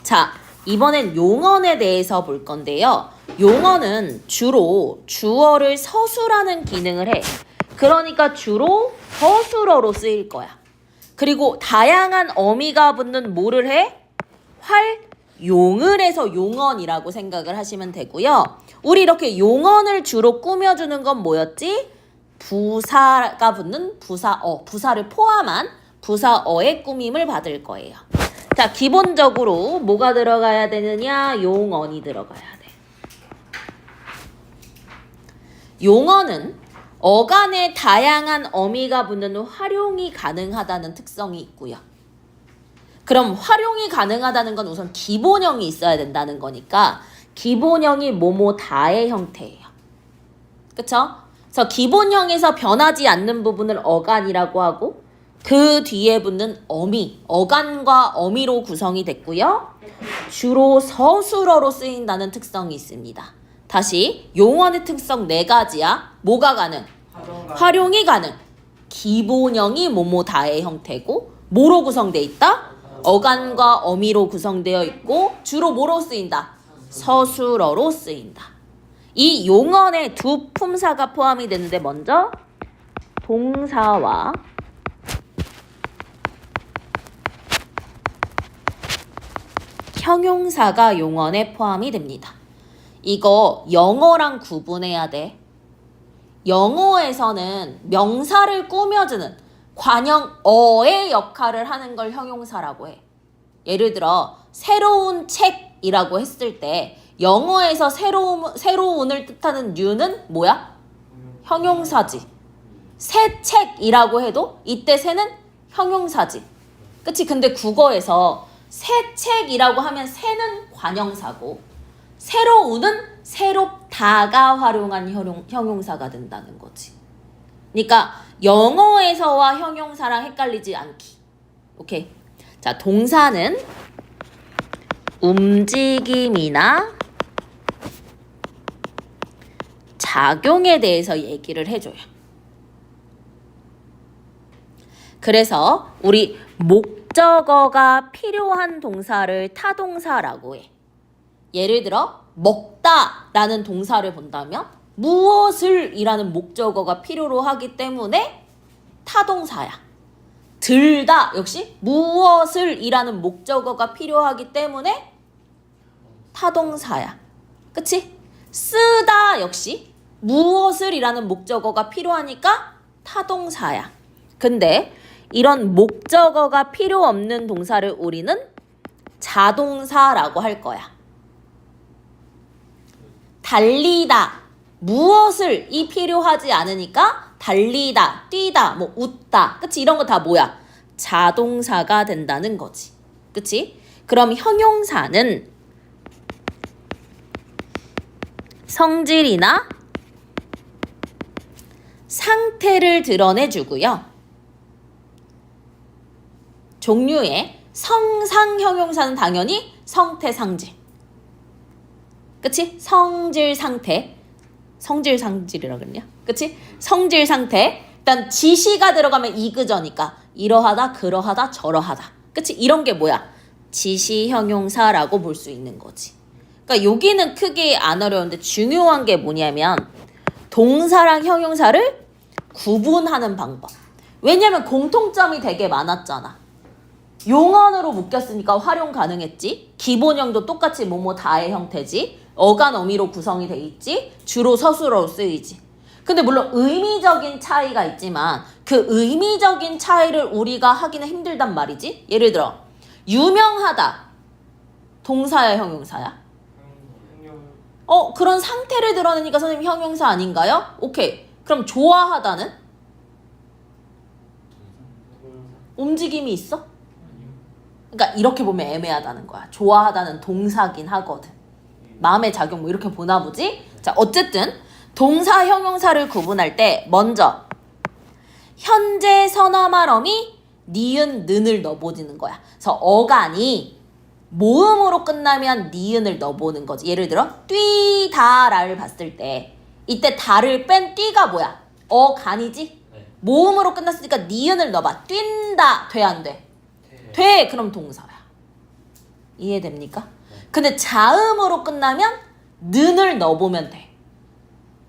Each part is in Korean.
자, 이번엔 용언에 대해서 볼 건데요. 용언은 주로 주어를 서술하는 기능을 해. 그러니까 주로 서술어로 쓰일 거야. 그리고 다양한 어미가 붙는 뭐를 해? 활용을 해서 용언이라고 생각을 하시면 되고요. 우리 이렇게 용언을 주로 꾸며주는 건 뭐였지? 부사가 붙는 부사어, 부사를 포함한 부사어의 꾸밈을 받을 거예요. 자, 기본적으로 뭐가 들어가야 되느냐? 용언이 들어가야 돼. 용언은 어간에 다양한 어미가 붙는 활용이 가능하다는 특성이 있고요. 그럼 활용이 가능하다는 건 우선 기본형이 있어야 된다는 거니까 기본형이 뭐뭐 다의 형태예요. 그쵸? 그래서 기본형에서 변하지 않는 부분을 어간이라고 하고 그 뒤에 붙는 어미, 어간과 어미로 구성이 됐고요. 주로 서술어로 쓰인다는 특성이 있습니다. 다시 용언의 특성 4가지야. 뭐가 가능? 활용이 가능. 기본형이 뭐뭐 다의 형태고 뭐로 구성되어 있다? 어간과 어미로 구성되어 있고 주로 뭐로 쓰인다? 서술어로 쓰인다. 이 용언에 두 품사가 포함이 되는데 먼저 동사와 형용사가 용언에 포함이 됩니다. 이거 영어랑 구분해야 돼. 영어에서는 명사를 꾸며주는 관형어의 역할을 하는 걸 형용사라고 해. 예를 들어 새로운 책이라고 했을 때 영어에서 새로운을 뜻하는 new는 뭐야? 형용사지. 새 책이라고 해도 이때 새는 형용사지. 그치? 근데 국어에서 새 책이라고 하면 새는 관형사고 새로운은 새롭다가 활용한 형용사가 된다는 거지. 그러니까 영어에서와 형용사랑 헷갈리지 않기. 오케이. 자, 동사는 움직임이나 작용에 대해서 얘기를 해줘요. 그래서 우리 목적어가 필요한 동사를 타동사라고 해. 예를 들어 먹다 라는 동사를 본다면 무엇을 이라는 목적어가 필요로 하기 때문에 타동사야. 들다 역시 무엇을 이라는 목적어가 필요하기 때문에 타동사야. 그치? 쓰다 역시 무엇을 이라는 목적어가 필요하니까 타동사야. 근데 이런 목적어가 필요 없는 동사를 우리는 자동사라고 할 거야. 달리다 무엇을 이 필요하지 않으니까 달리다, 뛰다, 뭐 웃다, 그치? 이런 거 다 뭐야? 자동사가 된다는 거지. 그치? 그럼 형용사는 성질이나 상태를 드러내주고요. 종류의 성상 형용사는 당연히 성태, 상질. 그치? 성질, 상태. 성질, 상질이라 그랬냐? 그치? 성질, 상태. 일단 지시가 들어가면 이그저니까 이러하다, 그러하다, 저러하다. 그치? 이런 게 뭐야? 지시 형용사라고 볼 수 있는 거지. 그러니까 여기는 크게 안 어려운데 중요한 게 뭐냐면 동사랑 형용사를 구분하는 방법. 왜냐면 공통점이 되게 많았잖아. 용언으로 묶였으니까 활용 가능했지. 기본형도 똑같이 뭐뭐 다의 형태지. 어간 어미로 구성이 돼 있지. 주로 서술어로 쓰이지. 근데 물론 의미적인 차이가 있지만 그 의미적인 차이를 우리가 하기는 힘들단 말이지. 예를 들어 유명하다. 동사야 형용사야? 그런 상태를 드러내니까 선생님 형용사 아닌가요? 오케이. 그럼 좋아하다는? 움직임이 있어? 그러니까 이렇게 보면 애매하다는 거야. 좋아하다는 동사긴 하거든. 마음의 작용 뭐 이렇게 보나 보지? 자, 어쨌든 동사 형용사를 구분할 때 먼저 현재 선어말 어미 니은 는을 넣어보는 거야. 그래서 어간이 모음으로 끝나면 니은을 넣어보는 거지. 예를 들어 뛰다라를 봤을 때 이때 다를 뺀 뛰가 뭐야? 어간이지? 네. 모음으로 끝났으니까 니은을 넣어봐. 뛴다 돼 안 돼? 돼. 그럼 동사야. 이해됩니까? 근데 자음으로 끝나면 는을 넣어보면 돼.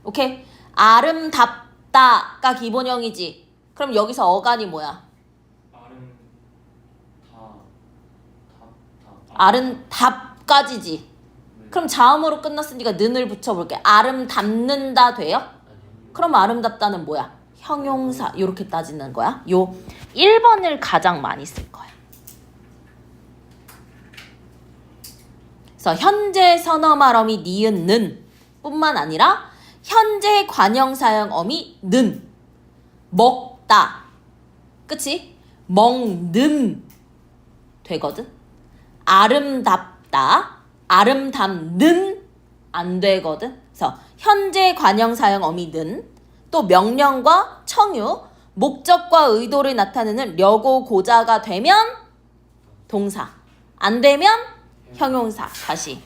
오케이? 아름답다가 기본형이지. 그럼 여기서 어간이 뭐야? 아름답까지지. 그럼 자음으로 끝났으니까 는을 붙여볼게. 아름답는다 돼요? 그럼 아름답다는 뭐야? 형용사. 이렇게 따지는 거야. 요 1번을 가장 많이 쓸 거야. 그래서 현재 선어말 어미 니은 는 뿐만 아니라 현재 관형사형 어미 는 먹다. 그치? 먹는 되거든. 아름답다. 아름답는 안 되거든. 그래서 현재 관형사형 어미는 또 명령과 청유, 목적과 의도를 나타내는 려고 고자가 되면 동사, 안 되면 형용사. 다시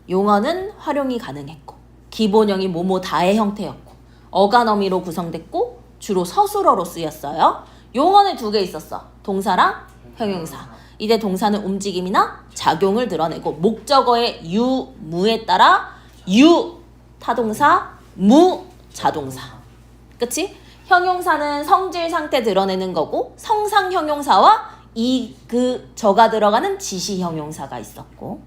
용어는 활용이 가능했고 기본형이 뭐뭐다의 형태였고 어간 어미로 구성됐고 주로 서술어로 쓰였어요. 용어는 2개 있었어. 동사랑 형용사. 이때 동사는 움직임이나 작용을 드러내고 목적어의 유, 무에 따라 유, 타동사, 무, 자동사. 그치? 형용사는 성질 상태 드러내는 거고 성상 형용사와 이, 그, 저가 들어가는 지시 형용사가 있었고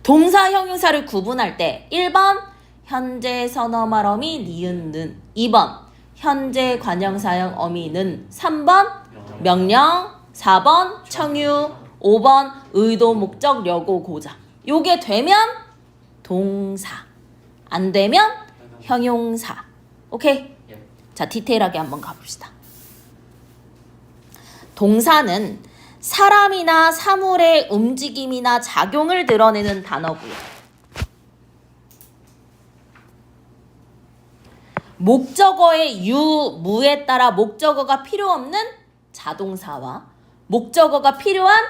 동사 형용사를 구분할 때 1번 현재 선어말 어미 니은는 2번 현재 관형사형 어미는 3번 명령 4번 청유 5번 의도 목적 려고 고자. 요게 되면 동사 안 되면 형용사. 오케이? 자 디테일하게 한번 가봅시다. 동사는 사람이나 사물의 움직임이나 작용을 드러내는 단어고요. 목적어의 유, 무에 따라 목적어가 필요 없는 자동사와 목적어가 필요한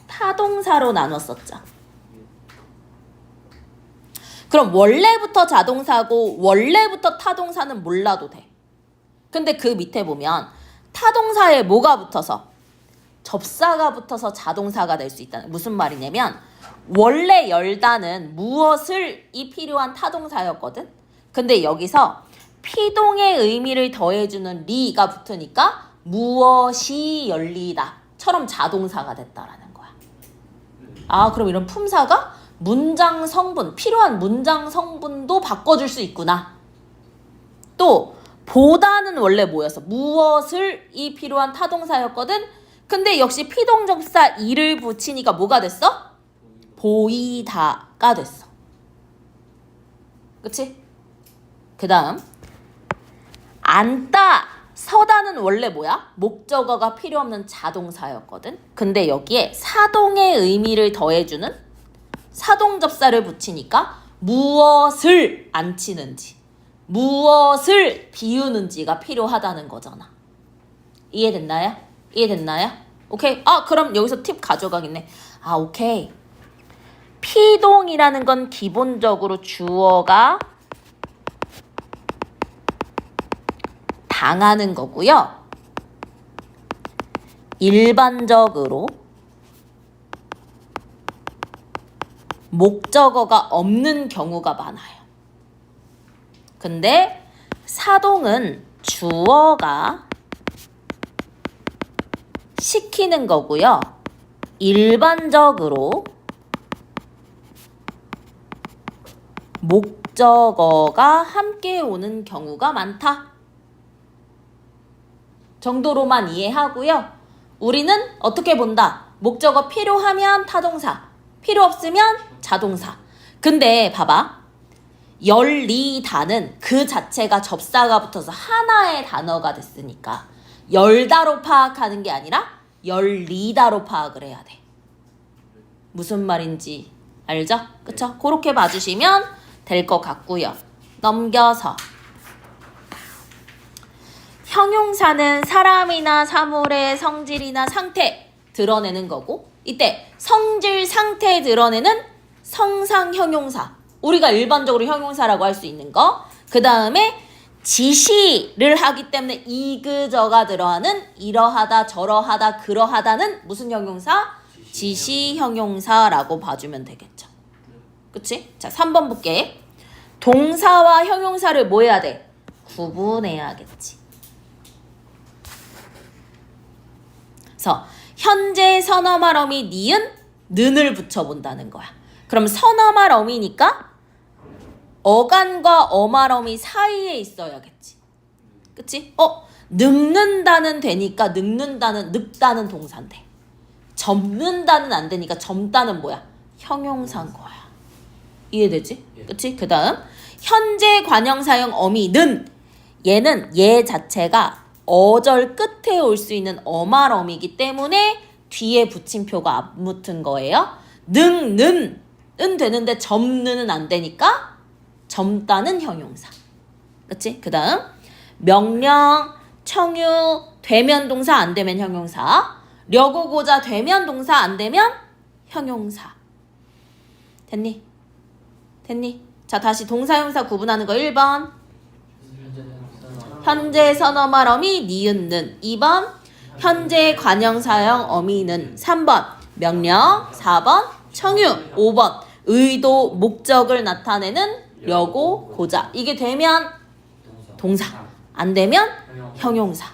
타동사로 나눴었죠. 그럼 원래부터 자동사고 원래부터 타동사는 몰라도 돼. 근데 그 밑에 보면 타동사에 뭐가 붙어서 접사가 붙어서 자동사가 될 수 있다는 무슨 말이냐면 원래 열다는 무엇을 이 필요한 타동사였거든. 근데 여기서 피동의 의미를 더해주는 리가 붙으니까 무엇이 열리다 처럼 자동사가 됐다라는 거야. 아 그럼 이런 품사가 문장 성분 필요한 문장 성분도 바꿔줄 수 있구나. 또 보다는 원래 뭐였어? 무엇을 이 필요한 타동사였거든. 근데 역시 피동접사 이를 붙이니까 뭐가 됐어? 보이다가 됐어. 그치? 그 다음 앉다, 서다는 원래 뭐야? 목적어가 필요 없는 자동사였거든. 근데 여기에 사동의 의미를 더해주는 사동접사를 붙이니까 무엇을 앉히는지 무엇을 비우는지가 필요하다는 거잖아. 이해됐나요? 이해됐나요? 오케이. 아 그럼 여기서 팁 가져가겠네. 아 오케이. 피동이라는 건 기본적으로 주어가 당하는 거고요. 일반적으로 목적어가 없는 경우가 많아요. 근데 사동은 주어가 시키는 거고요. 일반적으로 목적어가 함께 오는 경우가 많다. 정도로만 이해하고요. 우리는 어떻게 본다? 목적어 필요하면 타동사, 필요 없으면 자동사. 근데 봐봐. 열리다는 그 자체가 접사가 붙어서 하나의 단어가 됐으니까 열다로 파악하는 게 아니라 열리다로 파악을 해야 돼. 무슨 말인지 알죠? 그쵸? 그렇게 봐주시면 될 것 같고요. 넘겨서 형용사는 사람이나 사물의 성질이나 상태 드러내는 거고 이때 성질 상태 드러내는 성상 형용사 우리가 일반적으로 형용사라고 할 수 있는 거 그 다음에 지시를 하기 때문에 이그저가 들어가는 이러하다 저러하다 그러하다는 무슨 형용사? 지시 형용사라고 봐주면 되겠죠. 그치? 자, 3번 볼게. 동사와 형용사를 뭐 해야 돼? 구분해야겠지. 그래서 현재 선어말 어미 니은 는을 붙여본다는 거야. 그럼 선어말 어미니까 어간과 어말 어미 사이에 있어야겠지. 그치? 늙는다는 되니까 늙다는 동사인데 접는다는 안 되니까 점다는 뭐야? 형용사인 거야. 이해되지? 그치? 그 다음 현재 관형사형 어미는 얘는 얘 자체가 어절 끝에 올 수 있는 어말 어미이기 때문에 뒤에 붙임표가 안 붙은 거예요. 는 되는데 점는 안 되니까 점다는 형용사. 그치? 그 다음 명령, 청유, 되면 동사 안 되면 형용사, 려고고자 되면 동사 안 되면 형용사. 됐니? 자, 다시 동사 형용사 구분하는 거 1번 현재 선어말 어미 니은는 2번 현재 관형사형 어미는 3번 명령 4번 청유 5번 의도 목적을 나타내는 려고 고자. 이게 되면 동사 안 되면 형용사.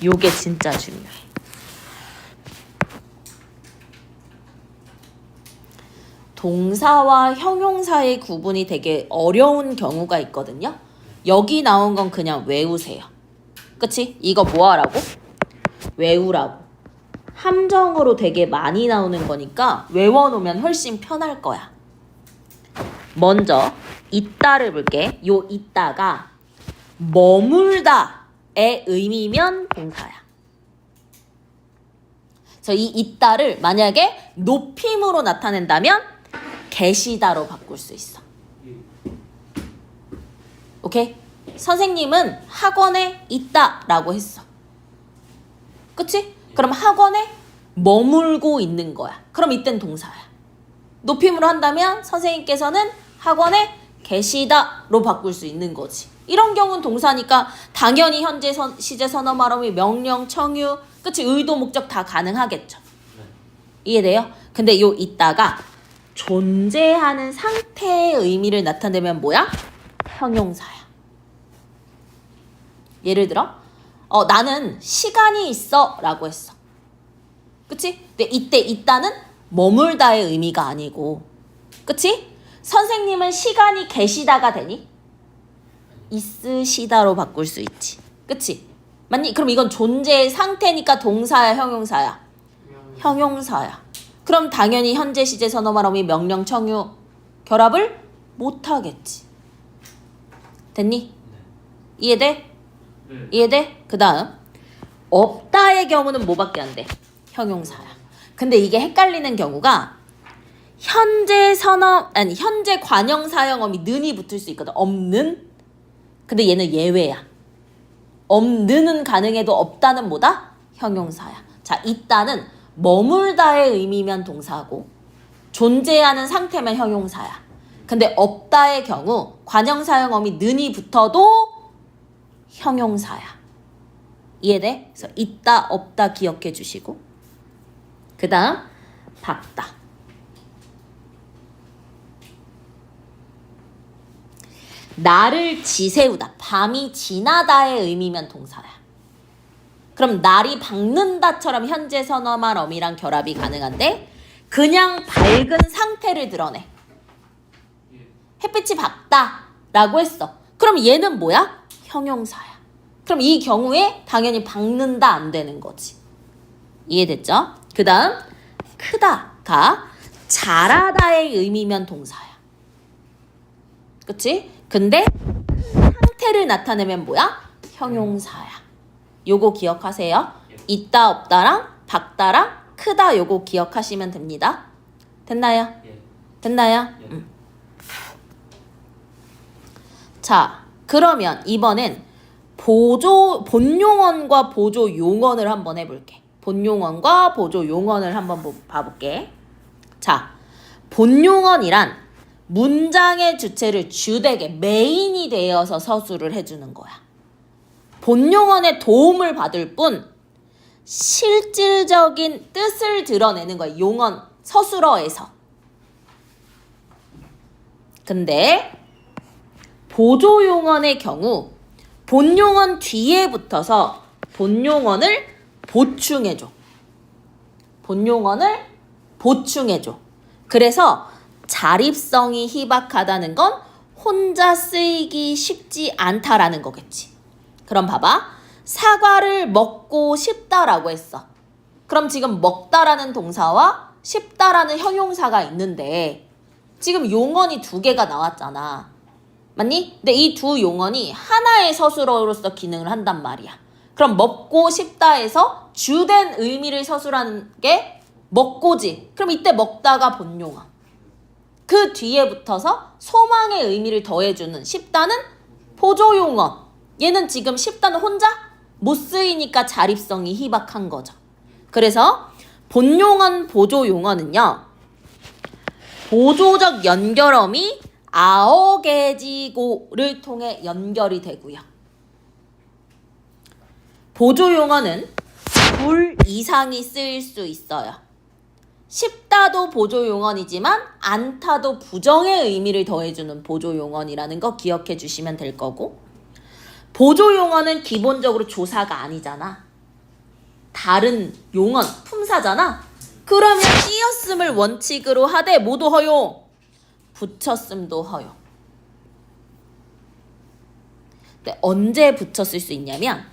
요게 진짜 중요해. 동사와 형용사의 구분이 되게 어려운 경우가 있거든요. 여기 나온 건 그냥 외우세요. 그치? 이거 뭐 하라고? 외우라고. 함정으로 되게 많이 나오는 거니까 외워놓으면 훨씬 편할 거야. 먼저 있다를 볼게. 요 있다가 머물다의 의미면 동사야. 그래서 이 있다를 만약에 높임으로 나타낸다면 계시다로 바꿀 수 있어. 오케이? 선생님은 학원에 있다라고 했어. 그치? 그럼 학원에 머물고 있는 거야. 그럼 이땐 동사야. 높임으로 한다면 선생님께서는 학원에 계시다로 바꿀 수 있는 거지. 이런 경우는 동사니까 당연히 현재 시제 선어 말어미 명령 청유 그치? 의도 목적 다 가능하겠죠. 이해돼요? 근데 요 있다가 존재하는 상태의 의미를 나타내면 뭐야? 형용사야. 예를 들어 나는 시간이 있어 라고 했어. 그치? 근데 이때 있다는 머물다의 의미가 아니고 그치? 선생님은 시간이 계시다가 되니? 있으시다로 바꿀 수 있지. 그치? 맞니? 그럼 이건 존재의 상태니까 동사야 형용사야? 형용사야. 그럼 당연히 현재 시제 선어 말어미 명령 청유 결합을 못하겠지. 됐니? 이해돼? 이해돼? 그 다음 없다의 경우는 뭐밖에 안 돼? 형용사야. 근데 이게 헷갈리는 경우가 현재 관형사형 어미 는이 붙을 수 있거든. 없는. 근데 얘는 예외야. 없는은 가능해도 없다는 뭐다? 형용사야. 자, 있다는 머물다의 의미면 동사고 존재하는 상태면 형용사야. 근데 없다의 경우 관형사형 어미 는이 붙어도 형용사야. 이해돼? 그래서 있다, 없다 기억해 주시고 그 다음 밝다. 날을 지새우다, 밤이 지나다의 의미면 동사야. 그럼 날이 밝는다처럼 현재 선어말 어미랑 결합이 가능한데 그냥 밝은 상태를 드러내. 햇빛이 밝다라고 했어. 그럼 얘는 뭐야? 형용사야. 그럼 이 경우에 당연히 밝는다 안 되는 거지. 이해됐죠? 그 다음 크다가 잘하다의 의미면 동사야. 그치? 근데 상태를 나타내면 뭐야? 형용사야. 요거 기억하세요. 있다 없다랑 밝다랑 크다 요거 기억하시면 됩니다. 됐나요? 됐나요? 자, 그러면 이번엔 본용언과 보조용언을 한번 해볼게. 본용언과 보조용언을 한번 봐볼게. 자, 본용언이란 문장의 주체를 주되게 메인이 되어서 서술을 해주는 거야. 본용언의 도움을 받을 뿐 실질적인 뜻을 드러내는 거예요. 용언, 서술어에서. 근데 보조용언의 경우 본용언 뒤에 붙어서 본용언을 보충해줘. 본용언을 보충해줘. 그래서 자립성이 희박하다는 건 혼자 쓰이기 쉽지 않다라는 거겠지. 그럼 봐봐. 사과를 먹고 싶다라고 했어. 그럼 지금 먹다라는 동사와 싶다라는 형용사가 있는데 지금 용언이 두 개가 나왔잖아. 맞니? 근데 이 두 용언이 하나의 서술어로서 기능을 한단 말이야. 그럼 먹고 싶다에서 주된 의미를 서술하는 게 먹고지. 그럼 이때 먹다가 본용언. 그 뒤에 붙어서 소망의 의미를 더해주는 싶다는 보조용언. 얘는 지금 싶다는 혼자 못 쓰이니까 자립성이 희박한 거죠. 그래서 본용언, 보조용언은요. 보조적 연결어미 아어게지고를 통해 연결이 되고요. 보조용언은 둘 이상이 쓰일 수 있어요. 쉽다도 보조용언이지만 않다도 부정의 의미를 더해주는 보조용언이라는 거 기억해 주시면 될 거고, 보조용언은 기본적으로 조사가 아니잖아. 다른 용언, 품사잖아. 그러면 띄었음을 원칙으로 하되 모두 허용, 붙였음도 허용. 근데 언제 붙였을 수 있냐면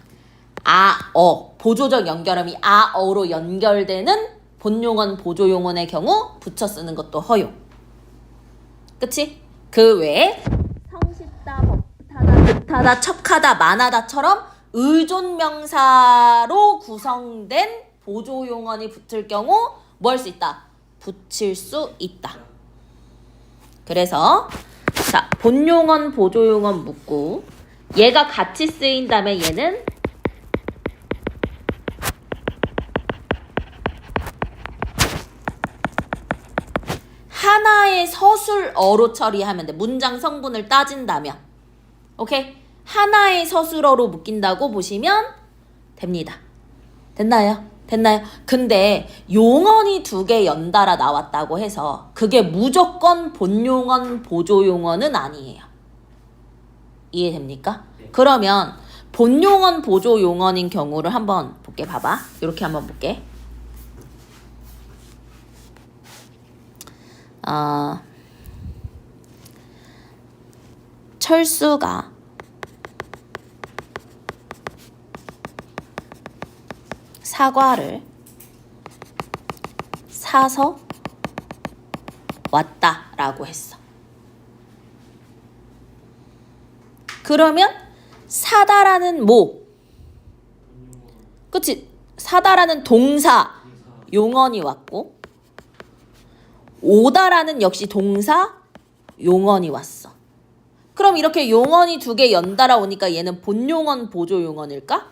보조적 연결음이 아어로 연결되는 본용언, 보조용언의 경우 붙여 쓰는 것도 허용. 그치? 그 외에 성쉽다, 법하다, 듯하다, 척하다, 만하다처럼 의존명사로 구성된 보조용언이 붙을 경우 뭐 할 수 있다? 붙일 수 있다. 그래서 자, 본용언, 보조용언 묻고 얘가 같이 쓰인 다음에 얘는 하나의 서술어로 처리하면 돼. 문장 성분을 따진다면. 오케이? 하나의 서술어로 묶인다고 보시면 됩니다. 됐나요? 근데 용언이 두 개 연달아 나왔다고 해서 그게 무조건 본용언, 보조용언은 아니에요. 이해됩니까? 그러면 본용언, 보조용언인 경우를 한번 볼게. 봐봐. 이렇게 한번 볼게. 철수가 사과를 사서 왔다라고 했어. 그러면 사다라는 그치? 사다라는 동사 용언이 왔고 오다라는 역시 동사 용언이 왔어. 그럼 이렇게 용언이 두 개 연달아 오니까 얘는 본용언, 보조용언일까?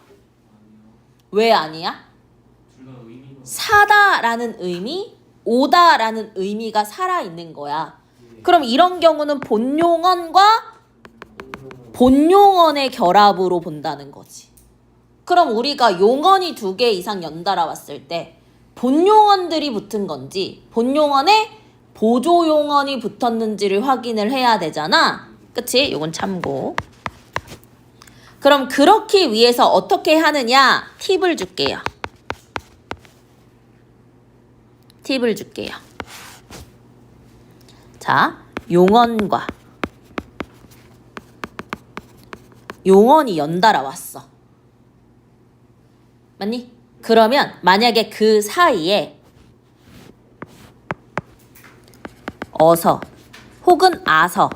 왜 아니야? 사다라는 의미, 오다라는 의미가 살아있는 거야. 그럼 이런 경우는 본용언과 본용언의 결합으로 본다는 거지. 그럼 우리가 용언이 두 개 이상 연달아 왔을 때 본용언들이 붙은 건지 본용언에 보조용언이 붙었는지를 확인을 해야 되잖아. 그치? 요건 참고. 그럼 그렇기 위해서 어떻게 하느냐? 팁을 줄게요. 자, 용언과 용언이 연달아 왔어. 맞니? 그러면 만약에 그 사이에 어서 혹은 아서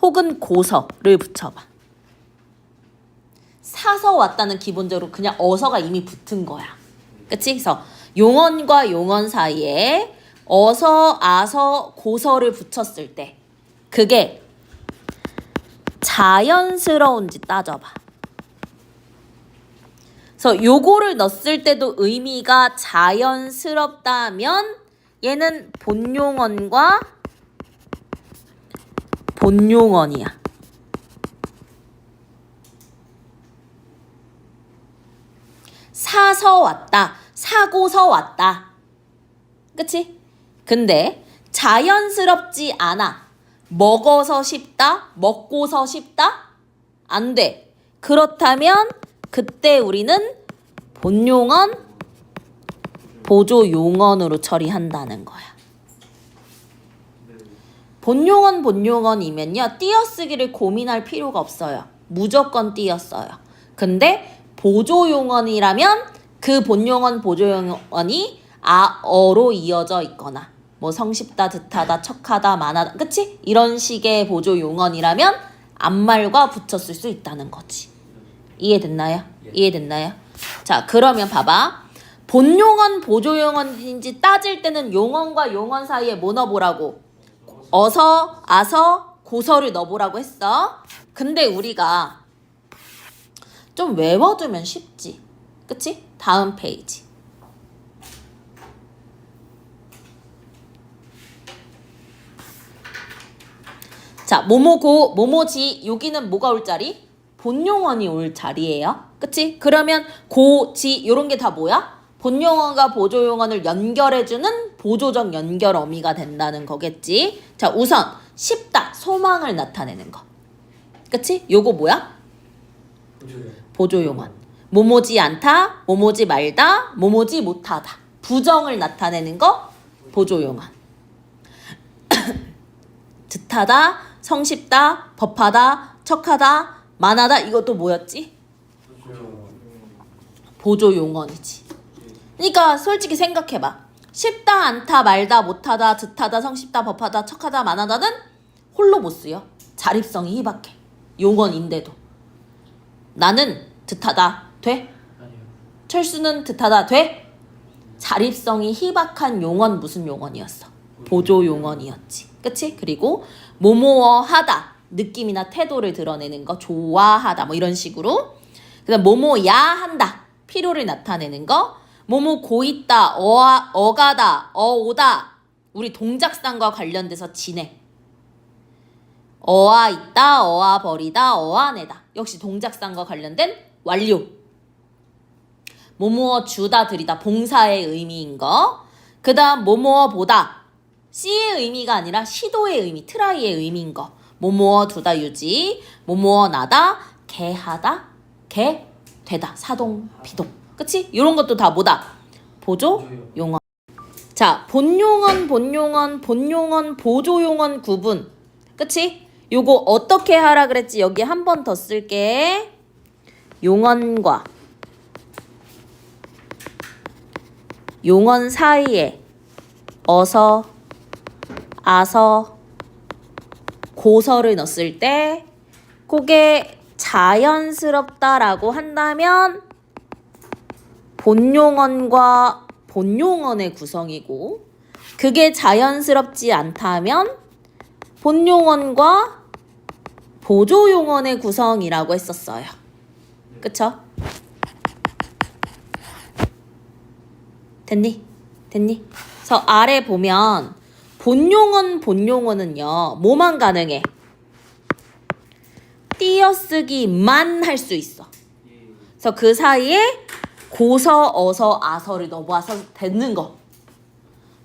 혹은 고서를 붙여봐. 사서 왔다는 기본적으로 그냥 어서가 이미 붙은 거야. 그치? 그래서 용언과 용언 사이에 어서, 아서, 고서를 붙였을 때 그게 자연스러운지 따져봐. 그래서 요거를 넣었을 때도 의미가 자연스럽다면 얘는 본용언과 본용언이야. 사서 왔다, 사고서 왔다. 그치? 근데 자연스럽지 않아. 먹어서 싶다, 먹고서 싶다? 안 돼. 그렇다면 그때 우리는 본용언, 보조용언으로 처리한다는 거야. 본용언, 본용언이면요, 띄어쓰기를 고민할 필요가 없어요. 무조건 띄어써요. 근데 보조용언이라면 그 본용언, 보조용언이 어로 이어져 있거나 뭐 성쉽다, 듯하다, 척하다, 만하다, 그치? 이런 식의 보조용언이라면 앞말과 붙였을 수 있다는 거지. 이해됐나요? 이해됐나요? 자, 그러면 봐봐. 본용언, 보조용언인지 따질 때는 용언과 용언 사이에 뭐 넣어보라고? 어서, 아서, 고서를 넣어보라고 했어. 근데 우리가 좀 외워두면 쉽지. 그치? 다음 페이지. 자, 뭐뭐고, 뭐뭐지, 여기는 뭐가 올 자리? 본용언이 올 자리예요. 그치? 그러면 고, 지, 요런 게 다 뭐야? 본용언과 보조용언을 연결해주는 보조적 연결 어미가 된다는 거겠지. 자, 우선 쉽다, 소망을 나타내는 거. 그치? 요거 뭐야? 보조용언. 뭐뭐지 않다, 뭐뭐지 말다, 뭐뭐지 못하다. 부정을 나타내는 거 보조용언. 듯하다, 성쉽다, 법하다, 척하다, 만하다, 이것도 뭐였지? 보조용언이지. 그러니까 솔직히 생각해봐. 쉽다, 않다, 말다, 못하다, 듯하다, 성쉽다, 법하다, 척하다, 만하다는 홀로 못 쓰여. 자립성이 희박해. 용언인데도. 나는 듯하다, 돼? 철수는 듯하다, 돼? 자립성이 희박한 용언 무슨 용언이었어? 보조용언이었지. 그치? 그리고 뭐뭐어 하다, 느낌이나 태도를 드러내는 거, 좋아하다, 뭐 이런 식으로. 그 다음 뭐뭐야 한다, 필요를 나타내는 거. 뭐뭐 고있다, 어가다, 어오다, 우리 동작상과 관련돼서 지내. 어아 있다, 어아 버리다, 어아내다. 역시 동작상과 관련된 완료. 뭐뭐어 주다, 드리다, 봉사의 의미인 거. 그 다음 뭐뭐어 보다, 씨의 의미가 아니라 시도의 의미, 트라이의 의미인 거. 뭐뭐어 두다, 유지. 뭐뭐어 나다, 개하다, 개 되다, 사동, 비동. 그치? 이런 것도 다 뭐다? 보조 용언. 자, 본용언, 본용언, 본용언, 보조용언 구분. 그치? 요거 어떻게 하라 그랬지? 여기 한 번 더 쓸게. 용언과 용언 사이에 어서, 아서, 고서를 넣었을 때 그게 자연스럽다라고 한다면 본용언과 본용언의 구성이고, 그게 자연스럽지 않다면 본용언과 보조용언의 구성이라고 했었어요. 그쵸? 됐니? 됐니? 그래서 아래 보면 본용언, 본용언은요, 뭐만 가능해? 띄어쓰기만 할 수 있어. 그래서 그 사이에 고서, 어서, 아서를 넣어봐서 되는 거.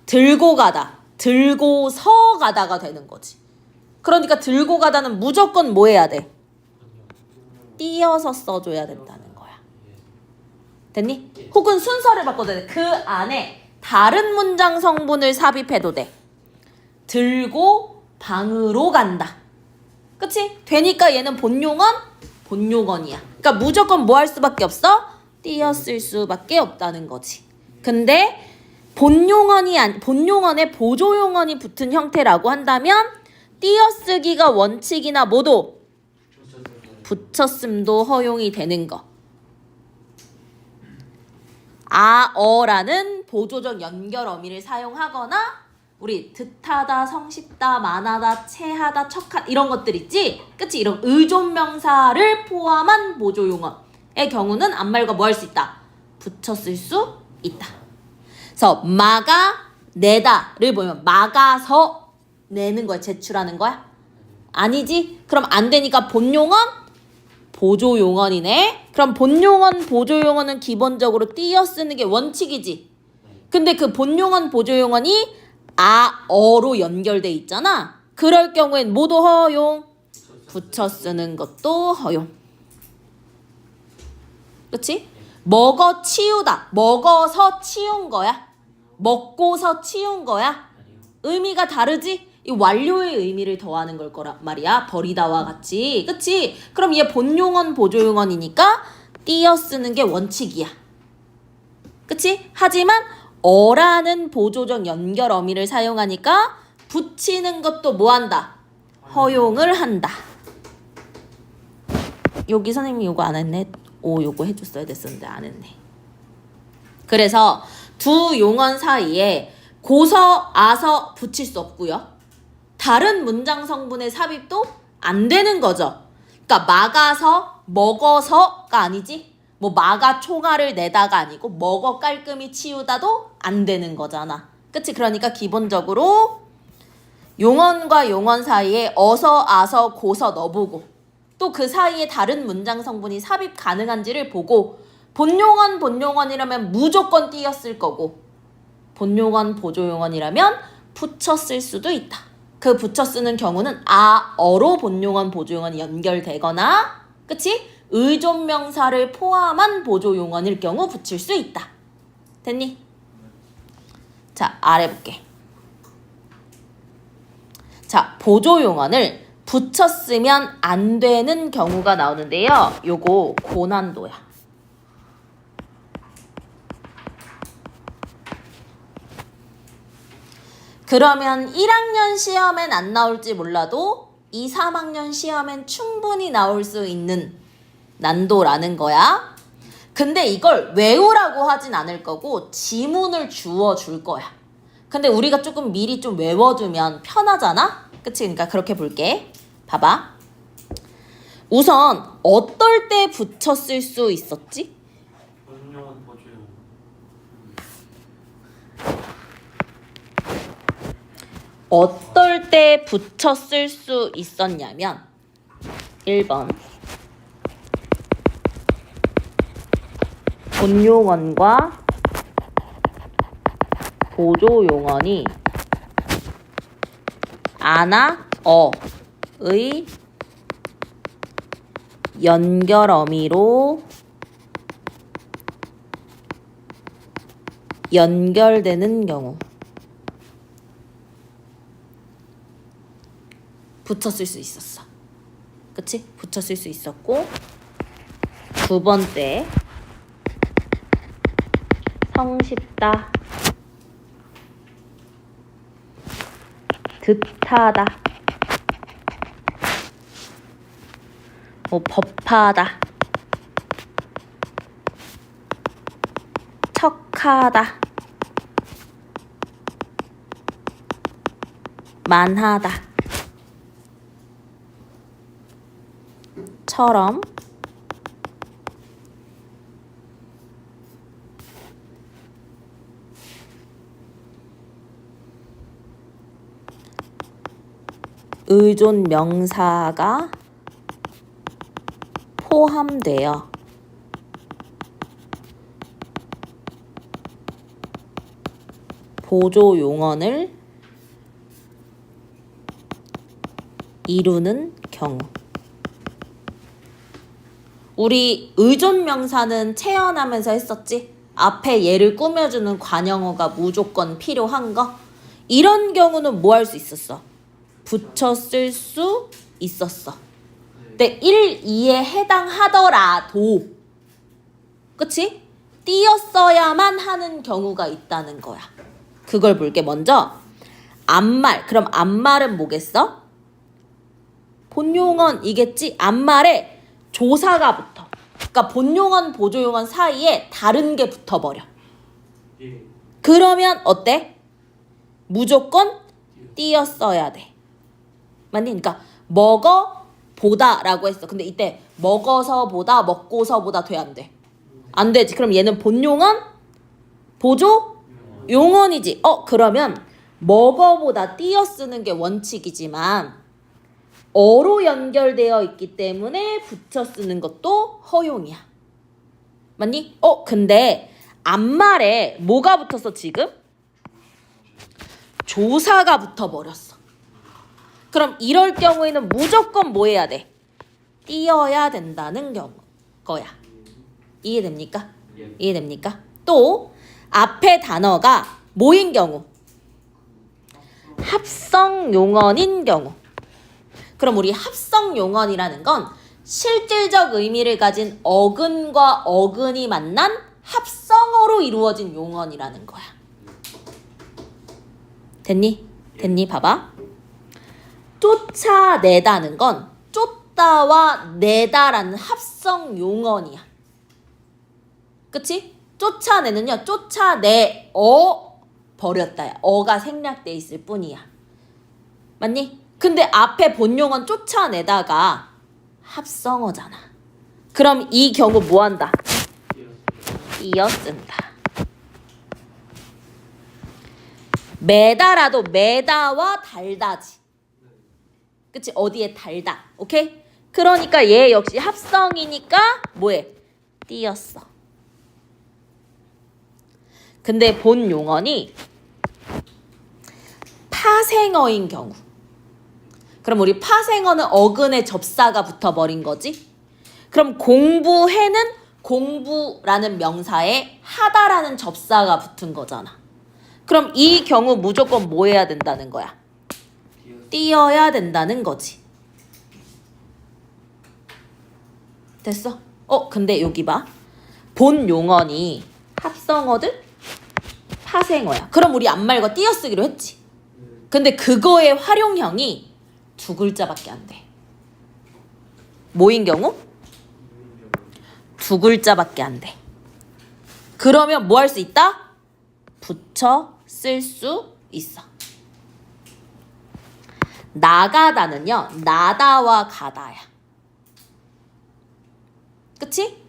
들고 가다, 들고서 가다가 되는 거지. 그러니까 들고 가다는 무조건 뭐 해야 돼? 띄어서 써줘야 된다는 거야. 됐니? 혹은 순서를 바꿔도 돼. 그 안에 다른 문장 성분을 삽입해도 돼. 들고 방으로 간다. 그치? 되니까 얘는 본용언, 본용언이야. 그러니까 무조건 뭐 할 수밖에 없어? 띄어쓸 수밖에 없다는 거지. 근데 본용언에 보조용언이 붙은 형태라고 한다면 띄어쓰기가 원칙이나 뭐도 붙였음도 허용이 되는 거. 어라는 보조적 연결 어미를 사용하거나 우리 듯하다, 성쉽다, 만하다, 체하다, 척하다 이런 것들 있지? 그치? 이런 의존명사를 포함한 보조용언의 경우는 앞말과 뭐 할 수 있다? 붙였을 수 있다. 그래서 막아내다를 보면 막아서 내는 거야? 제출하는 거야? 아니지? 그럼 안 되니까 본용언, 보조 용언이네. 그럼 본용언, 보조 용언은 기본적으로 띄어 쓰는 게 원칙이지. 근데 그 본용언, 보조 용언이 어로 연결돼 있잖아. 그럴 경우엔 모두 허용. 붙여 쓰는 것도 허용. 그치? 먹어 치우다. 먹어서 치운 거야. 먹고서 치운 거야. 의미가 다르지? 이 완료의 의미를 더하는 걸 거란 말이야. 버리다와 같이. 그치? 그럼 얘 본용언, 보조용언이니까 띄어 쓰는 게 원칙이야. 그치? 하지만 어라는 보조적 연결 어미를 사용하니까 붙이는 것도 뭐 한다? 허용을 한다. 여기 선생님이 요거 안 했네. 요거 해줬어야 됐었는데 안 했네. 그래서 두 용언 사이에 고서, 아서 붙일 수 없고요. 다른 문장 성분의 삽입도 안 되는 거죠. 그러니까 막아서, 먹어서가 아니지. 뭐 막아 총알을 내다가 아니고 먹어 깔끔히 치우다도 안 되는 거잖아. 그치? 그러니까 기본적으로 용언과 용언 사이에 어서, 아서, 고서 넣어보고 또 그 사이에 다른 문장 성분이 삽입 가능한지를 보고 본용언, 본용언이라면 무조건 띄었을 거고 본용언, 보조용언이라면 붙여 쓸 수도 있다. 그 붙여 쓰는 경우는 어로 본용언, 보조용언이 연결되거나 그치? 의존명사를 포함한 보조용언일 경우 붙일 수 있다. 됐니? 자, 아래 볼게. 자, 보조용언을 붙여 쓰면 안 되는 경우가 나오는데요. 요거 고난도야. 그러면 1학년 시험엔 안 나올지 몰라도 2, 3학년 시험엔 충분히 나올 수 있는 난도라는 거야. 근데 이걸 외우라고 하진 않을 거고 지문을 주어줄 거야. 근데 우리가 조금 미리 좀 외워두면 편하잖아? 그치? 그러니까 그렇게 볼게. 봐봐. 우선 어떨 때 붙여 쓸 수 있었지? 본용은 보조용은. 어떨 때 붙여 쓸 수 있었냐면 1번 본용언과 보조용언이 아나 어의 연결 어미로 연결되는 경우 붙여 쓸 수 있었어. 그치? 붙여 쓸 수 있었고 두 번째 성쉽다 듯하다 뭐 법하다 척하다 만하다 처럼 의존 명사가 포함되어 보조 용언을 이루는 경우. 우리 의존 명사는 체연하면서 했었지? 앞에 얘를 꾸며주는 관형어가 무조건 필요한 거. 이런 경우는 뭐 할 수 있었어? 붙여 쓸 수 있었어. 근데 1, 2에 해당하더라도 그치? 띄었어야만 하는 경우가 있다는 거야. 그걸 볼게. 먼저 앞말. 그럼 앞말은 뭐겠어? 본용언이겠지? 앞말에 조사가 붙어. 그러니까 본용언, 보조용언 사이에 다른 게 붙어버려. 예. 그러면 어때? 무조건 띄었어야 돼. 맞니? 그러니까 먹어 보다라고 했어. 근데 이때 먹어서 보다, 먹고서 보다 돼, 안 돼? 안 되지. 그럼 얘는 본용언, 보조 용언이지. 그러면 먹어보다 띄어 쓰는 게 원칙이지만 어로 연결되어 있기 때문에 붙여 쓰는 것도 허용이야. 맞니? 근데 앞말에 뭐가 붙었어 지금? 조사가 붙어버렸어. 그럼 이럴 경우에는 무조건 뭐 해야 돼? 띄어야 된다는 거야. 이해됩니까? 예. 이해됩니까? 또 앞에 단어가 뭐인 경우? 합성 용언인 경우. 그럼 우리 합성 용언이라는 건 실질적 의미를 가진 어근과 어근이 만난 합성어로 이루어진 용언이라는 거야. 됐니? 됐니? 봐봐. 쫓아내다는 건 쫓다와 내다라는 합성 용언이야. 그치? 쫓아내는요. 쫓아내 버렸다야. 어가 생략돼 있을 뿐이야. 맞니? 근데 앞에 본용은 쫓아내다가 합성어잖아. 그럼 이 경우 뭐한다? 띄어 쓴다. 매다라도 매다와 달다지. 그치? 어디에 달다. 오케이? 그러니까 얘 역시 합성이니까 뭐해? 띄었어. 근데 본 용언이 파생어인 경우. 그럼 우리 파생어는 어근에 접사가 붙어버린 거지? 그럼 공부해는 공부라는 명사에 하다라는 접사가 붙은 거잖아. 그럼 이 경우 무조건 뭐 해야 된다는 거야? 띄어야 된다는 거지. 됐어? 근데 여기 봐. 본 용언이 합성어든 파생어야. 그럼 우리 앞말과 띄어쓰기로 했지. 근데 그거의 활용형이 두 글자밖에 안 돼. 뭐인 경우? 두 글자밖에 안 돼. 그러면 뭐 할 수 있다? 붙여 쓸 수 있어. 나가다는요. 나다와 가다야. 그치?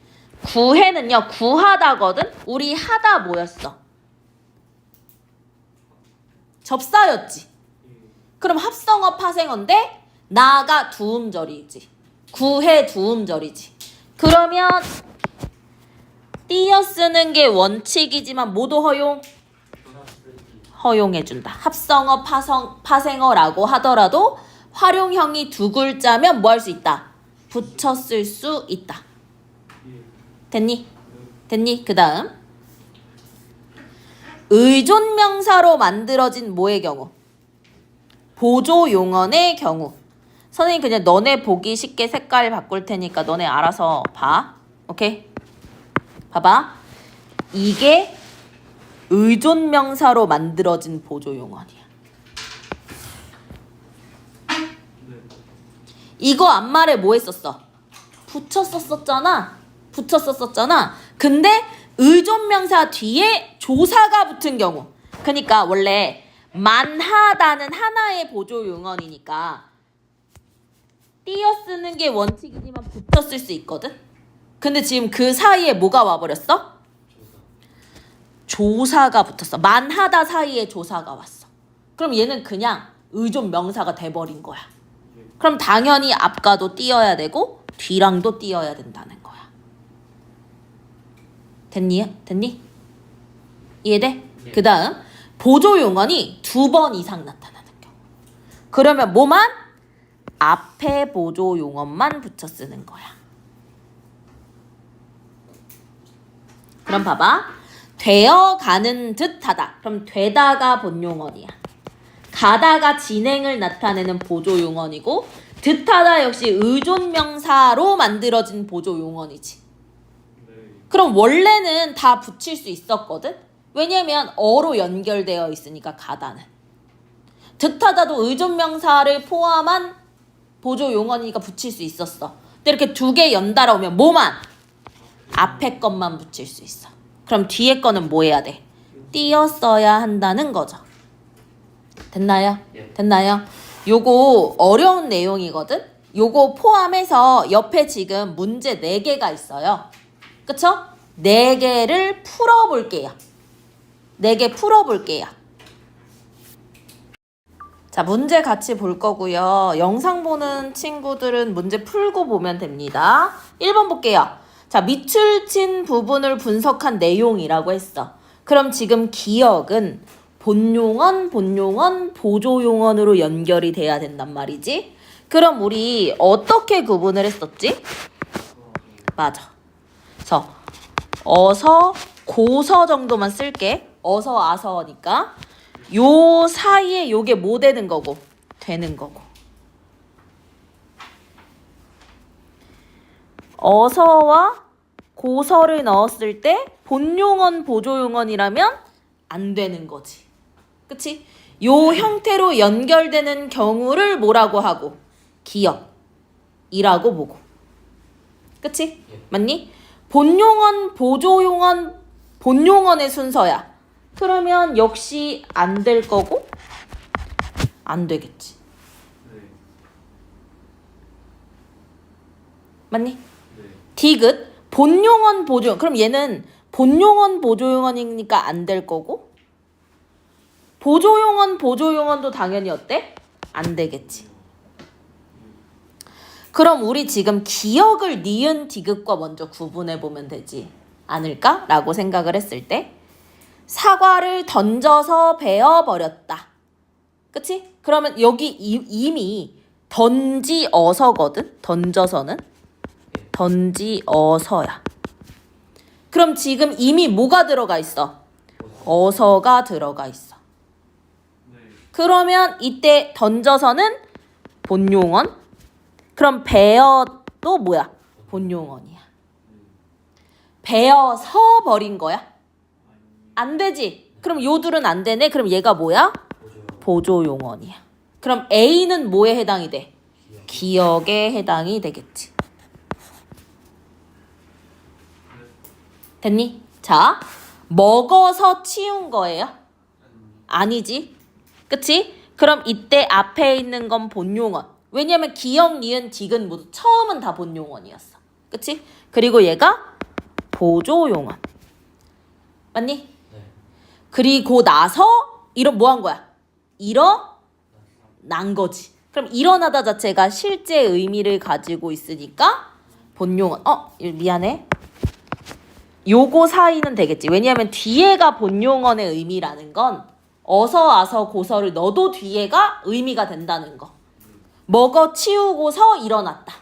구해는요. 구하다거든? 우리 하다 뭐였어? 접사였지. 그럼 합성어 파생어인데 나가 두음절이지. 구해 두음절이지. 그러면 띄어 쓰는 게 원칙이지만 모두 허용해준다. 합성어 파생어라고 하더라도 활용형이 두 글자면 뭐 할 수 있다? 붙여 쓸 수 있다. 됐니? 됐니? 그 다음 의존명사로 만들어진 뭐의 경우? 보조용언의 경우. 선생님 그냥 너네 보기 쉽게 색깔 바꿀 테니까 너네 알아서 봐. 오케이? 봐봐. 이게 의존명사로 만들어진 보조용언이야. 이거 앞말에 뭐 했었어? 붙였었잖아. 근데 의존명사 뒤에 조사가 붙은 경우. 그러니까 원래 만하다는 하나의 보조용언이니까 띄어 쓰는 게 원칙이지만 붙여 쓸 수 있거든. 근데 지금 그 사이에 뭐가 와버렸어? 조사가 붙었어. 만하다 사이에 조사가 왔어. 그럼 얘는 그냥 의존명사가 돼버린 거야. 그럼 당연히 앞가도 띄어야 되고 뒤랑도 띄어야 된다는 거야. 됐니? 이해돼? 네. 그 다음 보조용언이 2번 이상 나타나는 경우. 그러면 뭐만? 앞에 보조용언만 붙여 쓰는 거야. 그럼 봐봐. 되어가는 듯하다. 그럼 되다가 본용언이야. 가다가 진행을 나타내는 보조용언이고 듯하다 역시 의존명사로 만들어진 보조용언이지. 그럼 원래는 다 붙일 수 있었거든? 왜냐면 어로 연결되어 있으니까 가다는. 듯하다도 의존명사를 포함한 보조용언이니까 붙일 수 있었어. 근데 이렇게 두 개 연달아 오면 뭐만? 앞에 것만 붙일 수 있어. 그럼 뒤에 거는 뭐 해야 돼? 띄어 써야 한다는 거죠. 됐나요? 예. 됐나요? 요거 어려운 내용이거든? 요거 포함해서 옆에 지금 문제 4개가 있어요. 그쵸? 4개를 풀어볼게요. 4개 풀어볼게요. 자, 문제 같이 볼 거고요. 영상 보는 친구들은 문제 풀고 보면 됩니다. 1번 볼게요. 자, 밑줄 친 부분을 분석한 내용이라고 했어. 그럼 지금 기억은 본용언, 보조용언으로 연결이 돼야 된단 말이지. 그럼 우리 어떻게 구분을 했었지? 맞아. 그래서 어서, 고서 정도만 쓸게. 어서, 아서니까. 요 사이에 요게 뭐 되는 거고? 되는 거고. 어서와 고서를 넣었을 때 본용언, 보조용언이라면 안 되는 거지. 그치? 요 형태로 연결되는 경우를 뭐라고 하고? 기억이라고 보고. 그치? 맞니? 본용언, 보조용언, 본용언의 순서야. 그러면 역시 안 될 거고 안 되겠지. 네. 맞니? 네. 디귿 본용언 보조용. 그럼 얘는 본용언 보조용언이니까 안 될 거고 보조용언 보조용언도 당연히 어때? 안 되겠지. 그럼 우리 지금 기억을 니은 디귿과 먼저 구분해 보면 되지 않을까? 라고 생각을 했을 때 사과를 던져서 베어버렸다. 그치? 그러면 여기 이미 던지어서거든? 던져서는 던지어서야. 그럼 지금 이미 뭐가 들어가 있어? 어서가 들어가 있어. 네. 그러면 이때 던져서는 본용언. 그럼 베어도 뭐야? 본용언이야. 베어서 버린 거야? 안 되지. 그럼 요 둘은 안 되네. 그럼 얘가 뭐야? 보조용언이야. 그럼 A는 뭐에 해당이 돼? 기억에 해당이 되겠지. 됐니? 자, 먹어서 치운 거예요? 아니지. 그치? 그럼 이때 앞에 있는 건 본용언. 왜냐면 기억, 니은, 디귿 모두 처음은 다 본용언이었어. 그치? 그리고 얘가 보조용언. 맞니? 네. 그리고 나서 뭐 한 거야? 일어난 거지. 그럼 일어나다 자체가 실제 의미를 가지고 있으니까 본용언. 미안해. 요거 사이는 되겠지. 왜냐하면 뒤에가 본용언의 의미라는 건 어서, 아서, 고서를 넣어도 뒤에가 의미가 된다는 거. 먹어 치우고서 일어났다.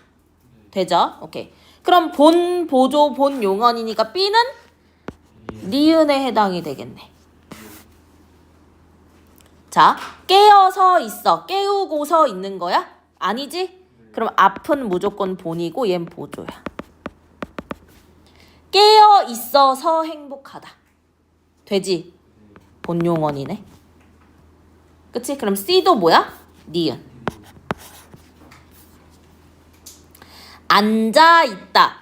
되죠? 오케이. 그럼 본, 보조, 본용언이니까 B는 니은에 해당이 되겠네. 자, 깨어서 있어. 깨우고서 있는 거야? 아니지? 그럼 앞은 무조건 본이고 얜 보조야. 깨어 있어서 행복하다. 되지? 본용언이네. 그치? 그럼 C도 뭐야? 니은. 앉아 있다.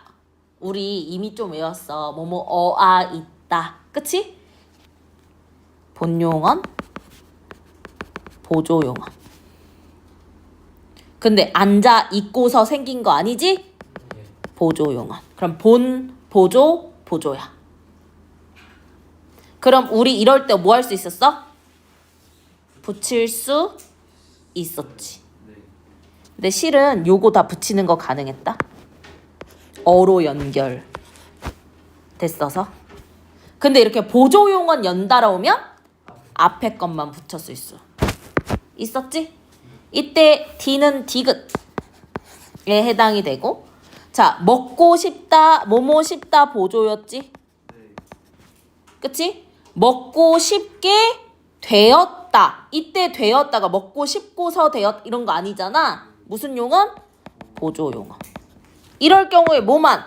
우리 이미 좀 외웠어. 뭐뭐 어아 있다. 그치? 본용언, 보조용언. 근데 앉아 있고서 생긴 거 아니지? 보조용언. 그럼 본, 보조, 보조야. 그럼 우리 이럴 때 뭐 할 수 있었어? 붙일 수 있었지. 근데 실은 요거 다 붙이는 거 가능했다. 어로 연결 됐어서. 근데 이렇게 보조용언 연달아 오면 앞에 것만 붙였을 수 있었지? 이때 D는 디귿에 해당이 되고, 자, 먹고 싶다, 뭐뭐 싶다 보조였지? 그치? 먹고 싶게 되었다. 이때 되었다가 먹고 싶고서 되었 이런 거 아니잖아. 무슨 용언? 보조용언. 이럴 경우에 뭐만?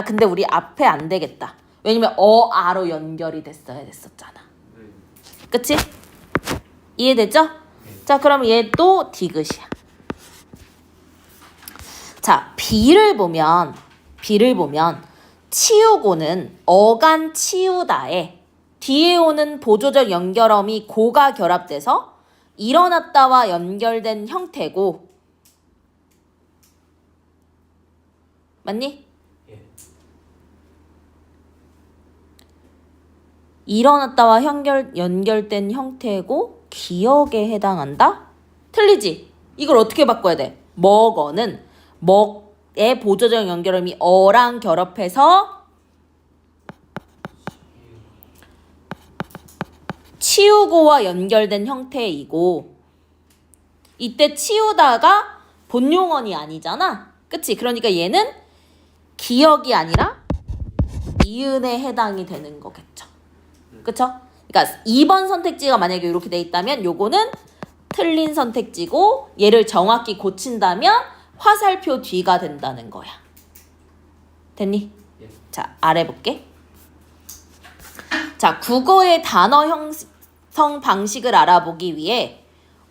근데 우리 앞에 안 되겠다. 왜냐면 어아로 연결이 됐어야 됐었잖아. 그치? 이해됐죠? 자, 그럼 얘도 디귿이야. 자, B를 보면 치우고는 어간 치우다에 뒤에 오는 보조적 연결어미 고가 결합돼서 일어났다와 연결된 형태고, 맞니? 일어났다와 연결된 형태고 기억에 해당한다? 틀리지? 이걸 어떻게 바꿔야 돼? 먹어는 먹의 보조적 연결음이 어랑 결합해서 치우고와 연결된 형태이고, 이때 치우다가 본용언이 아니잖아. 그치? 그러니까 얘는 기억이 아니라 이은에 해당이 되는 거겠죠. 그쵸? 그러니까 2번 선택지가 만약에 이렇게 돼 있다면 요거는 틀린 선택지고, 얘를 정확히 고친다면 화살표 뒤가 된다는 거야. 됐니? 예. 자, 아래 볼게. 자, 국어의 단어 형성 방식을 알아보기 위해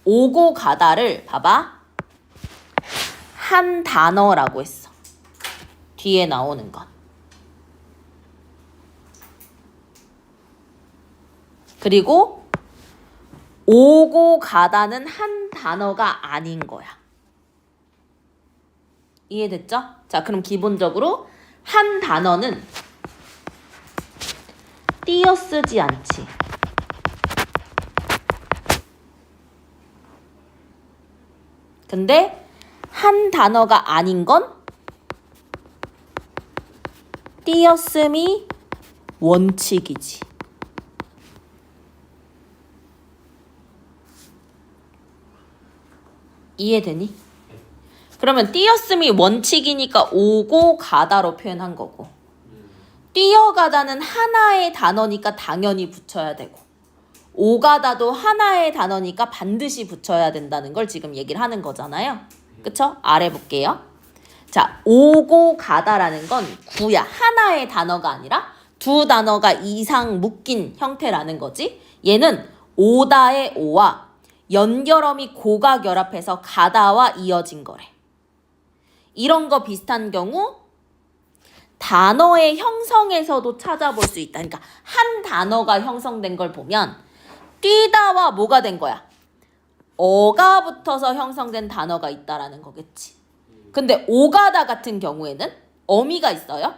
오고 가다를 봐봐. 한 단어라고 했어. 뒤에 나오는 건. 그리고 오고 가다는 한 단어가 아닌 거야. 이해됐죠? 자, 그럼 기본적으로 한 단어는 띄어 쓰지 않지. 근데 한 단어가 아닌 건 띄어 씀이 원칙이지. 이해되니? 그러면 띄어쓰기 원칙이니까 오고 가다로 표현한 거고, 뛰어가다는 하나의 단어니까 당연히 붙여야 되고, 오가다도 하나의 단어니까 반드시 붙여야 된다는 걸 지금 얘기를 하는 거잖아요. 그쵸? 아래 볼게요. 자, 오고 가다라는 건 구야. 하나의 단어가 아니라 두 단어가 이상 묶인 형태라는 거지. 얘는 오다의 오와 연결어미 고가 결합해서 가다와 이어진 거래. 이런 거 비슷한 경우 단어의 형성에서도 찾아볼 수 있다. 그러니까 한 단어가 형성된 걸 보면 뛰다와 뭐가 된 거야? 어가 붙어서 형성된 단어가 있다라는 거겠지. 근데 오가다 같은 경우에는 어미가 있어요?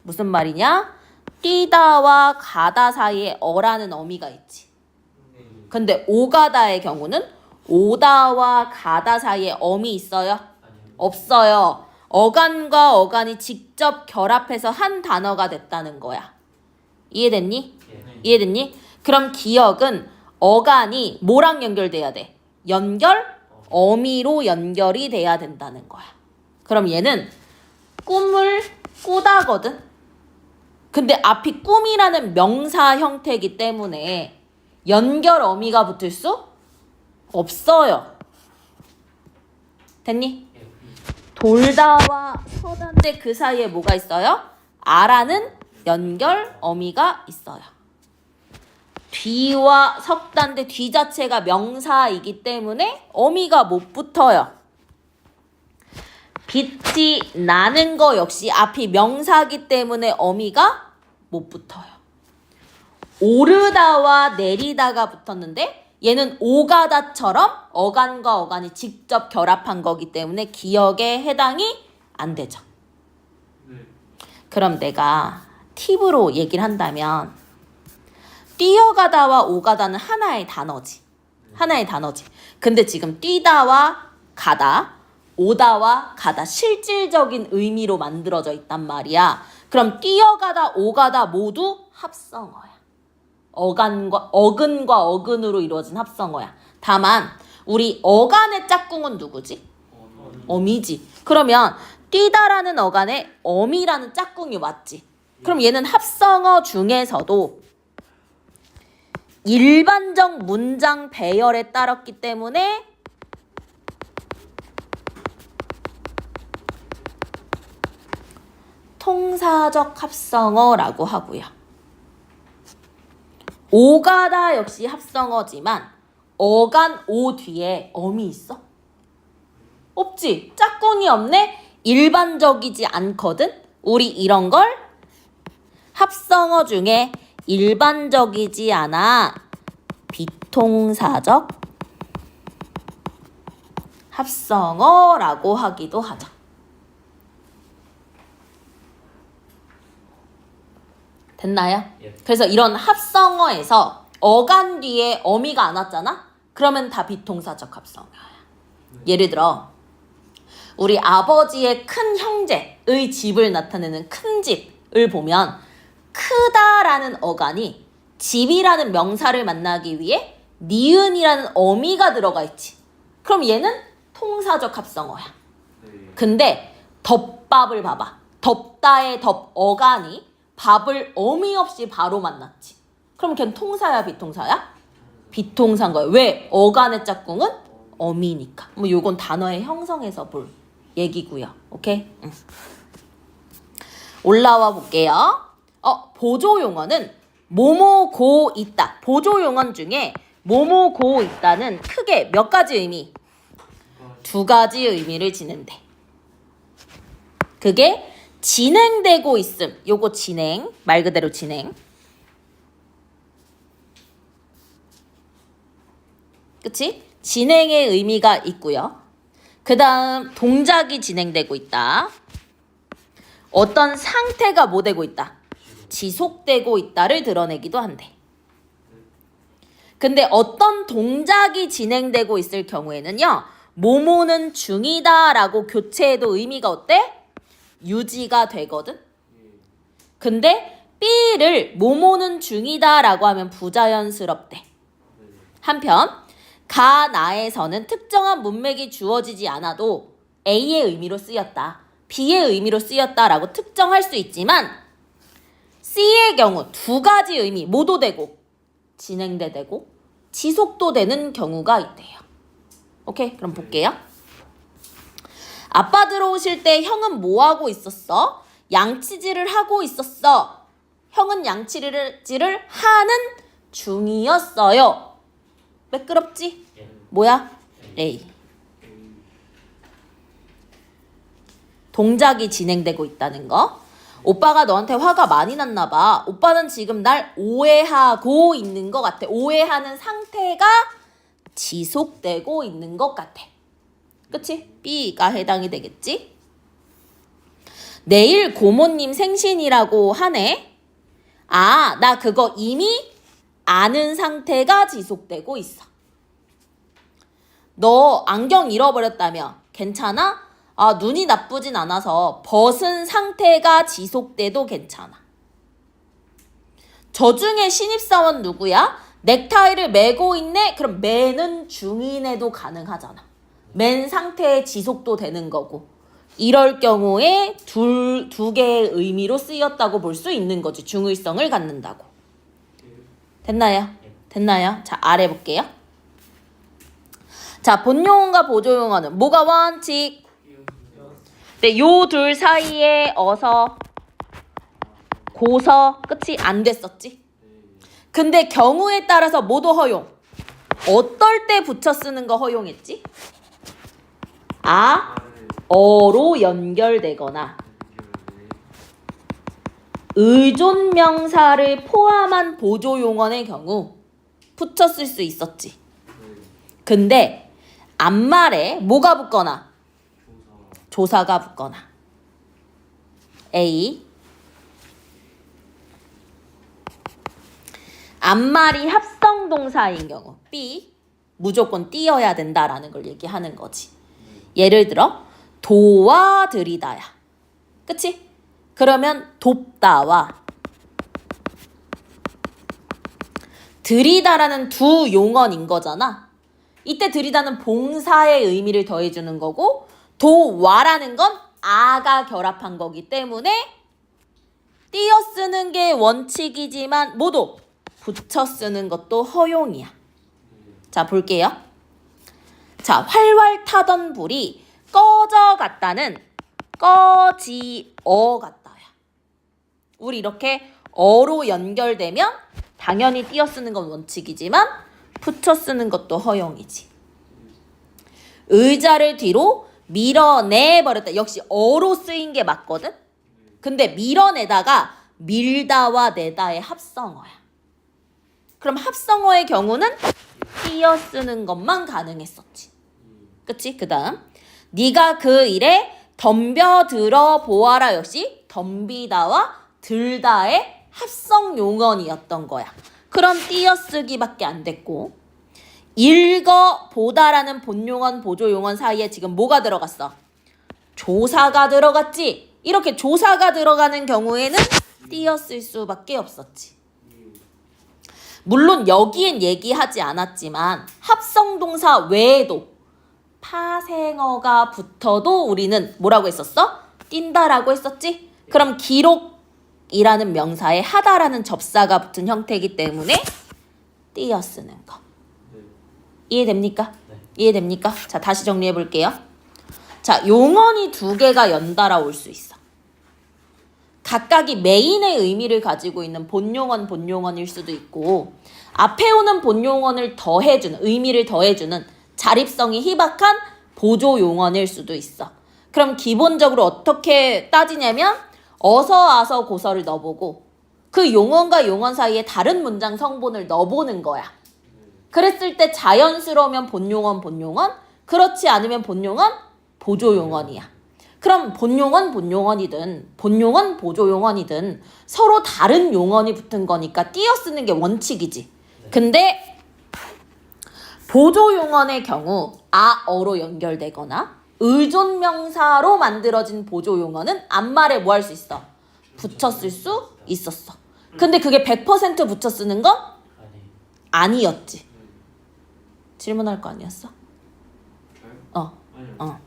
무슨 말이냐? 뛰다와 가다 사이에 어라는 어미가 있지. 근데 오가다의 경우는 오다와 가다 사이에 어미 있어요? 없어요. 어간과 어간이 직접 결합해서 한 단어가 됐다는 거야. 이해됐니? 이해됐니? 그럼 기억은 어간이 뭐랑 연결돼야 돼? 어미로 연결이 돼야 된다는 거야. 그럼 얘는 꿈을 꾸다거든? 근데 앞이 꿈이라는 명사 형태이기 때문에 연결 어미가 붙을 수 없어요. 됐니? 돌다와 서다인데 그 사이에 뭐가 있어요? 아라는 연결 어미가 있어요. 뒤와 석다인데 뒤 자체가 명사이기 때문에 어미가 못 붙어요. 빛이 나는 거 역시 앞이 명사이기 때문에 어미가 못 붙어요. 오르다와 내리다가 붙었는데 얘는 오가다처럼 어간과 어간이 직접 결합한 거기 때문에 기억에 해당이 안 되죠. 네. 그럼 내가 팁으로 얘기를 한다면 뛰어가다와 오가다는 하나의 단어지. 하나의 단어지. 근데 지금 뛰다와 가다, 오다와 가다 실질적인 의미로 만들어져 있단 말이야. 그럼 뛰어가다, 오가다 모두 합성어야. 어간과 어근과 어근으로 이루어진 합성어야. 다만 우리 어간의 짝꿍은 누구지? 어미지. 그러면 뛰다라는 어간에 어미라는 짝꿍이 왔지. 그럼 얘는 합성어 중에서도 일반적 문장 배열에 따랐기 때문에 통사적 합성어라고 하고요. 오가다 역시 합성어지만 어간 오 뒤에 어미 있어? 없지. 짝꿍이 없네. 일반적이지 않거든. 우리 이런 걸 합성어 중에 일반적이지 않아 비통사적 합성어라고 하기도 하죠. 됐나요? 예. 그래서 이런 합성어에서 어간 뒤에 어미가 안 왔잖아? 그러면 다 비통사적 합성어야. 예를 들어 우리 아버지의 큰 형제의 집을 나타내는 큰 집을 보면 크다라는 어간이 집이라는 명사를 만나기 위해 니은이라는 어미가 들어가 있지. 그럼 얘는 통사적 합성어야. 네. 근데 덮밥을 봐봐. 덮다의 덮 어간이 밥을 어미 없이 바로 만났지. 그럼 걔는 통사야 비통사야? 비통사인 거야. 왜? 어간의 짝꿍은 어미니까. 뭐 요건 단어의 형성에서 볼 얘기고요. 오케이? 응. 올라와 볼게요. 보조 용어는 뭐뭐고 있다. 보조 용어 중에 뭐뭐고 있다는 크게 몇 가지 의미? 두 가지 의미를 지는데. 그게 진행되고 있음. 요거 진행. 말 그대로 진행. 그치? 진행의 의미가 있고요. 그 다음 동작이 진행되고 있다. 어떤 상태가 뭐 되고 있다? 지속되고 있다를 드러내기도 한대. 근데 어떤 동작이 진행되고 있을 경우에는요. 뭐뭐는 중이다 라고 교체해도 의미가 어때? 유지가 되거든. 근데 B를 뭐뭐는 중이다 라고 하면 부자연스럽대. 한편 가나에서는 특정한 문맥이 주어지지 않아도 A의 의미로 쓰였다, B의 의미로 쓰였다라고 특정할 수 있지만 C의 경우 두 가지 의미 모두 되고 진행돼 되고 지속도 되는 경우가 있대요. 오케이? 그럼 볼게요. 아빠 들어오실 때 형은 뭐 하고 있었어? 양치질을 하고 있었어. 형은 양치질을 하는 중이었어요. 매끄럽지? 뭐야? A. 동작이 진행되고 있다는 거. 오빠가 너한테 화가 많이 났나 봐. 오빠는 지금 날 오해하고 있는 것 같아. 오해하는 상태가 지속되고 있는 것 같아. 그치? B가 해당이 되겠지? 내일 고모님 생신이라고 하네. 아, 나 그거 이미 아는 상태가 지속되고 있어. 너 안경 잃어버렸다며? 괜찮아? 아, 눈이 나쁘진 않아서 벗은 상태가 지속돼도 괜찮아. 저 중에 신입사원 누구야? 넥타이를 매고 있네? 그럼 매는 중인에도 가능하잖아. 맨 상태에 지속도 되는 거고. 이럴 경우에 두 개의 의미로 쓰였다고 볼 수 있는 거지. 중의성을 갖는다고. 됐나요? 됐나요? 자, 아래 볼게요. 자, 본용어과 보조용어는 뭐가 원칙? 네, 요 둘 사이에 어서, 고서, 끝이 안 됐었지? 근데 경우에 따라서 모두 허용. 어떨 때 붙여 쓰는 거 허용했지? 아, 어로 연결되거나 의존명사를 포함한 보조용어의 경우 붙여 쓸 수 있었지. 근데 앞말에 뭐가 붙거나 조사가 붙거나 A. 앞말이 합성동사인 경우 B. 무조건 띄어야 된다라는 걸 얘기하는 거지. 예를 들어 도와드리다야. 그치? 그러면 돕다와 드리다라는 두 용언인 거잖아. 이때 드리다는 봉사의 의미를 더해주는 거고 도와라는 건 아가 결합한 거기 때문에 띄어 쓰는 게 원칙이지만 모두 붙여 쓰는 것도 허용이야. 자, 볼게요. 자, 활활 타던 불이 꺼져갔다는 꺼지어갔다야. 우리 이렇게 어로 연결되면 당연히 띄어 쓰는 건 원칙이지만 붙여 쓰는 것도 허용이지. 의자를 뒤로 밀어내버렸다. 역시 어로 쓰인 게 맞거든? 근데 밀어내다가 밀다와 내다의 합성어야. 그럼 합성어의 경우는 띄어 쓰는 것만 가능했었지. 그치? 그 다음 네가 그 일에 덤벼들어 보아라. 역시 덤비다와 들다의 합성 용언이었던 거야. 그럼 띄어쓰기밖에 안 됐고 읽어 보다라는 본용언 보조용언 사이에 지금 뭐가 들어갔어? 조사가 들어갔지. 이렇게 조사가 들어가는 경우에는 띄어쓸 수밖에 없었지. 물론 여기엔 얘기하지 않았지만 합성동사 외에도 파생어가 붙어도 우리는 뭐라고 했었어? 띈다라고 했었지? 그럼 기록이라는 명사에 하다라는 접사가 붙은 형태이기 때문에 띄어쓰는 거. 이해됩니까? 네. 이해됩니까? 자, 다시 정리해 볼게요. 자, 용언이 두 개가 연달아 올 수 있어. 각각이 메인의 의미를 가지고 있는 본용언, 본용언일 수도 있고 앞에 오는 본용언을 더해주는, 의미를 더해주는 자립성이 희박한 보조용언일 수도 있어. 그럼 기본적으로 어떻게 따지냐면 어서, 아서, 고서를 넣어보고 그 용언과 용언 사이에 다른 문장 성분을 넣어보는 거야. 그랬을 때 자연스러우면 본용언, 본용언, 그렇지 않으면 본용언, 보조용언이야. 그럼 본용언, 본용언이든 본용언, 보조용언이든 서로 다른 용언이 붙은 거니까 띄어쓰는 게 원칙이지. 근데 보조용언의 경우 아어로 연결되거나 의존명사로 만들어진 보조용언은 앞말에 뭐 할 수 있어? 붙여 쓸 수 있었어. 근데 그게 100% 붙여 쓰는 건 아니었지. 질문할 거 아니었어? 아니요.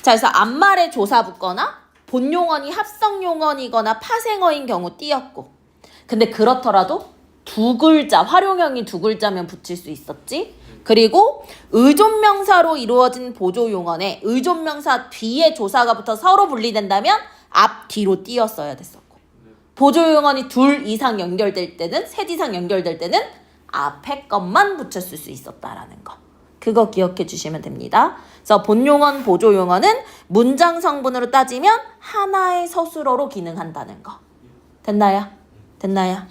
자, 그래서 앞말에 조사 붙거나 본용언이 합성용언이거나 파생어인 경우 띄었고 근데 그렇더라도 두 글자, 활용형이 두 글자면 붙일 수 있었지. 그리고 의존명사로 이루어진 보조용언에 의존명사 뒤에 조사가 붙어 서로 분리된다면 앞, 뒤로 띄었어야 됐었고 보조용언이 둘 이상 연결될 때는, 셋 이상 연결될 때는 앞에 것만 붙였을 수 있었다라는 거. 그거 기억해 주시면 됩니다. 그래서 본용언, 보조용언은 문장 성분으로 따지면 하나의 서술어로 기능한다는 거. 됐나요? 됐나요?